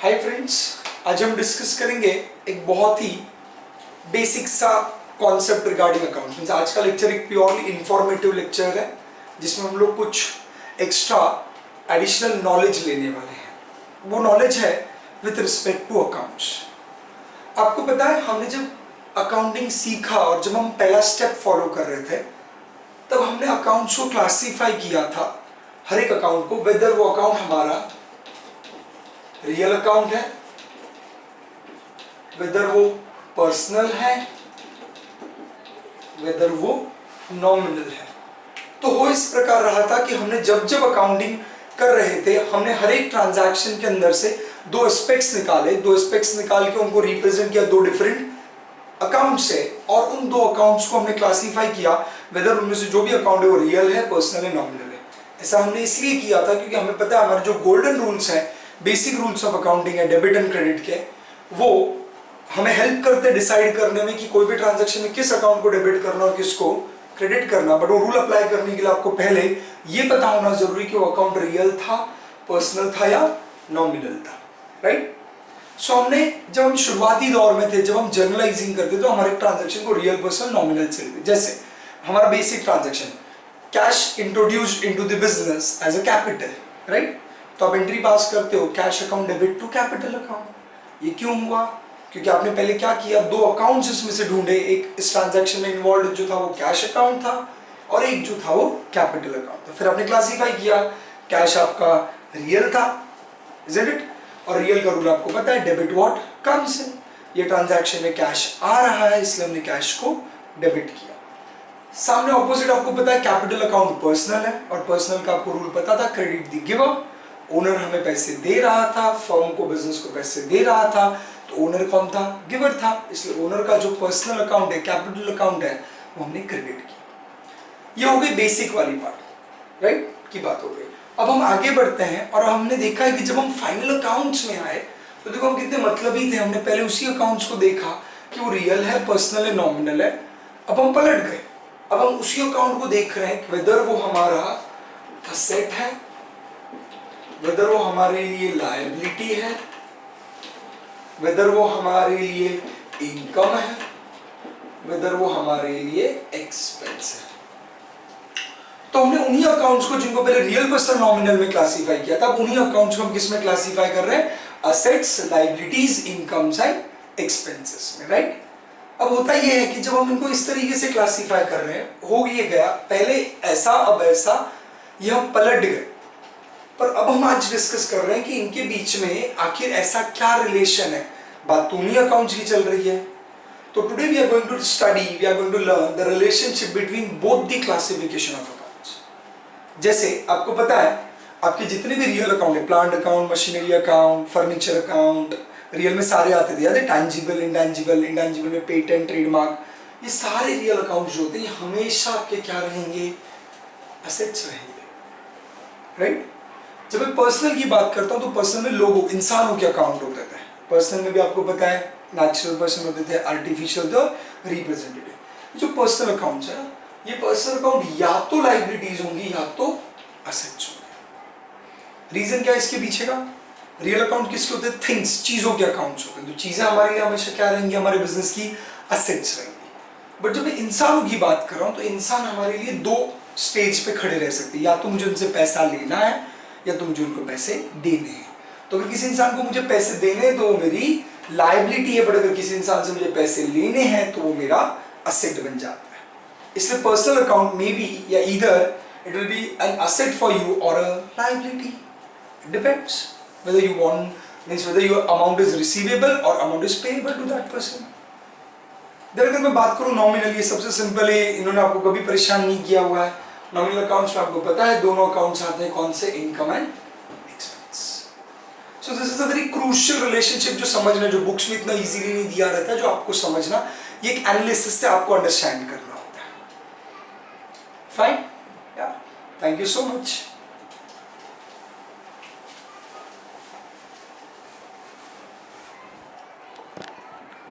Hi friends, आज हम discuss करेंगे एक बहुत ही बेसिक सा कॉन्सेप्ट रिगार्डिंग अकाउंट्स। आज का लेक्चर एक प्योरली इंफॉर्मेटिव लेक्चर है जिसमें हम लोग कुछ एक्स्ट्रा एडिशनल नॉलेज लेने वाले हैं। वो नॉलेज है विथ रिस्पेक्ट टू अकाउंट्स। आपको पता है, हमने जब अकाउंटिंग सीखा और जब हम पहला स्टेप फॉलो कर रहे थे तब हमने अकाउंट्स को क्लासीफाई किया था, हर एक अकाउंट को, वेदर वो अकाउंट हमारा रियल अकाउंट है, वेदर वो पर्सनल है, वेदर वो नॉमिनल है। तो वो इस प्रकार रहा था कि हमने जब जब अकाउंटिंग कर रहे थे हमने हर एक ट्रांजैक्शन के अंदर से दो एस्पेक्ट्स निकाल के उनको रिप्रेजेंट किया दो डिफरेंट अकाउंट से, और उन दो अकाउंट्स को हमने क्लासीफाई किया वेदर उनमें से जो भी अकाउंट है वो रियल है, पर्सनल है, नॉमिनल है। ऐसा हमने इसलिए किया था क्योंकि हमें पता है हमारे जो गोल्डन रूल्स हैं, बेसिक रूल्स ऑफ अकाउंटिंग है डेबिट एंड क्रेडिट के, वो हमें हेल्प करते हैं डिसाइड करने में कि कोई भी ट्रांजैक्शन में किस अकाउंट को डेबिट करना और किसको क्रेडिट करना। बट वो रूल अप्लाई करने के लिए आपको पहले ये पता होना जरूरी कि वो अकाउंट रियल था, पर्सनल था या नॉमिनल था, राइट। सो हमने जब हम शुरुआती दौर में थे, जब हम जर्नलाइजिंग करते तो हमारे ट्रांजैक्शन को रियल, पर्सनल, नॉमिनल से लेते। जैसे हमारा basic transaction, cash introduced into the business as a capital, right. तो आप एंट्री पास करते हो cash account debit to capital account. ये क्यों हुआ? क्योंकि आपने पहले क्या किया, दो अकाउंट्स इसमें से ढूंढे, एक इस ट्रांजैक्शन में इन्वॉल्व जो था वो कैश अकाउंट था और एक जो था वो कैपिटल अकाउंट था। फिर आपने क्लासीफाई किया, कैश आपका रियल था, इज़न्ट इट? और रियल का रूल आपको पता है, डेबिट व्हाट कम्स इन। ये ट्रांजैक्शन में कैश आ रहा है इसलिए हमने कैश को डेबिट किया। सामने ऑपोजिट आपको पता है कैपिटल अकाउंट पर्सनल है, और पर्सनल का आपको रूल पता था, क्रेडिट द गिवर। ओनर हमें पैसे दे रहा था, फर्म को, बिजनेस को पैसे दे रहा था, तो ओनर कौन था? गिवर था। इसलिए ओनर का जो पर्सनल अकाउंट है, कैपिटल अकाउंट है, वो हमने क्रेडिट किया। ये हो गई बेसिक वाली पार्ट, राइट, की बात हो गई। अब हम आगे बढ़ते हैं और हमने देखा है कि जब हम फाइनल अकाउंट्स में आए तो देखो हम कितने मतलबी थे। हमने पहले उसी अकाउंट्स को देखा कि वो रियल है, पर्सनल है, नॉमिनल है। अब हम पलट गए, अब हम उसी अकाउंट को देख रहे हैं वेदर वो हमारा असेट है, वेदर वो हमारे लिए लायबिलिटी है, वेदर वो हमारे लिए इनकम है, वेदर वो हमारे लिए एक्सपेंस है। तो हमने उन्हीं अकाउंट्स को जिनको पहले रियल, पर्सनल, नॉमिनल में क्लासीफाई किया था, अब उन्हीं अकाउंट्स को हम किस में क्लासीफाई कर रहे हैं? Assets, liabilities, incomes and expenses में, राइट। अब होता ये है कि जब हम इनको इस तरीके से क्लासीफाई कर रहे हैं, हो ये गया पहले ऐसा अब ऐसा, ये हम पलट गए। पर अब हम आज डिस्कस कर रहे हैं कि इनके बीच में आखिर ऐसा क्या रिलेशन है। बात तो उन्हीं अकाउंट्स की चल रही है। तो today we are going to study, we are going to learn the relationship between both the classification of accounts. जैसे आपको पता है आपके जितने भी रियल अकाउंट है, plant account, machinery account, furniture account, real में सारे आते थे, याद है? टैंजिबल, इंटैंजिबल, इंटैंजिबल में पेटेंट, ट्रेडमार्क, ये सारे रियल अकाउंट जो होते हैं हमेशा आपके क्या रहेंगे? असेट्स रहेंगे, राइट। जब मैं पर्सनल की बात करता हूँ तो पर्सनल में लोगों, इंसानों के अकाउंट होते थे। पर्सनल में भी आपको पता है नेचुरल पर्सन होते थे, आर्टिफिशियल थे और रिप्रेजेंटेटिव। जो पर्सनल अकाउंट्स है ना, ये पर्सनल अकाउंट या तो लायबिलिटीज होंगी या तो असेट्स होंगे। रीजन क्या है इसके पीछे का? रियल अकाउंट किसके होते हैं? थिंग्स, चीजों के अकाउंट्स होते हैं। तो चीजें हमारे लिए हमेशा क्या रहेंगी? हमारे बिजनेस की असेट्स रहेंगी। बट जब मैं इंसानों की बात कर रहा हूँ तो इंसान हमारे लिए दो स्टेज पे खड़े रह सकते हैं, या तो मुझे उनसे पैसा लेना है या तो मुझे उनको पैसे देने हैं। तो अगर किसी इंसान को मुझे पैसे देने हैं तो वो मेरी लायबिलिटी है, बट अगर किसी इंसान से मुझे पैसे लेने हैं तो वो मेरा असेट बन जाता है। इसलिए पर्सनल अकाउंट में भी या either it will be an asset for you और a liability. It depends whether you want, means whether your amount is receivable or amount is payable to that person. अगर मैं बात करूं नॉमिनल, ये सबसे सिंपल है, इन्होंने आपको कभी परेशान नहीं किया हुआ है। नॉमिनल अकाउंट्स में आपको पता है दोनों अकाउंट्स आते हैं, कौन से? Income and expense. So this is a very crucial relationship जो समझना, जो बुक्स में इतना इजीली नहीं दिया रहता है, जो आपको समझना, ये एक एनालिसिस से आपको अंडरस्टैंड करना होता है। फाइन, या थैंक यू सो मच।